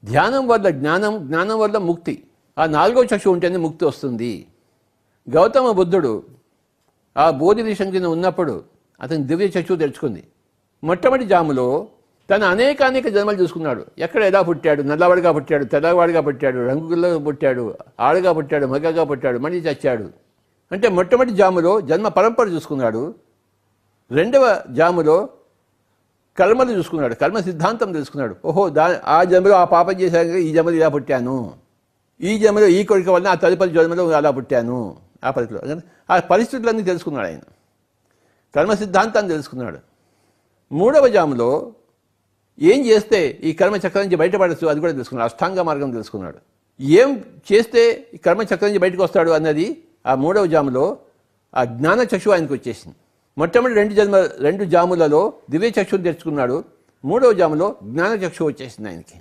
ధ్యానం వల్ల జ్ఞానం వల్ల ముక్తి. ఆ 4వ చక్షు ఉంటేనే ముక్తి వస్తుంది. గౌతమ బుద్ధుడు ఆ బోధి వృక్షం కింద ఉన్నప్పుడు అతని దివ్య చక్షు తెరుచుకుంది. మొట్టమొదటి జాములో తను అనేక జన్మలు చూసుకున్నాడు. ఎక్కడ ఎలా పుట్టాడు, నల్లవాడిగా పుట్టాడు, తెల్లవాడిగా పుట్టాడు, రంగుల్లో పుట్టాడు, ఆడగా పుట్టాడు, మగగా పుట్టాడు, మళ్ళీ చచ్చాడు. అంటే మొట్టమొదటి జాములో జన్మ పరంపర చూసుకున్నాడు. రెండవ జాములో కర్మలు చూసుకున్నాడు, కర్మ సిద్ధాంతం తెలుసుకున్నాడు. ఓహో, ఆ జన్మలో ఆ పాపం చేశాక ఈ జన్మలో ఇలా పుట్టాను, ఈ జన్మలో ఈ కోరిక వల్ల ఆ తదుపరి జన్మలో అలా పుట్టాను. ఆ పరిస్థితులు ఆ పరిస్థితులన్నీ తెలుసుకున్నాడు. ఆయన కర్మ సిద్ధాంతాన్ని తెలుసుకున్నాడు. మూడవ జాములో ఏం చేస్తే ఈ కర్మ చక్రం నుంచి బయటపడచ్చు అది కూడా తెలుసుకున్నాడు. అష్టాంగ మార్గం తెలుసుకున్నాడు. ఏం చేస్తే ఈ కర్మ చక్రం నుంచి బయటకు వస్తాడు అన్నది ఆ మూడవ జాములో ఆ జ్ఞాన చక్షు ఆయనకు వచ్చేసింది. మొట్టమొదటి రెండు జాములలో దివ్య చక్షుని తెచ్చుకున్నాడు. మూడవ జాములో జ్ఞాన చక్షు వచ్చేసింది ఆయనకి.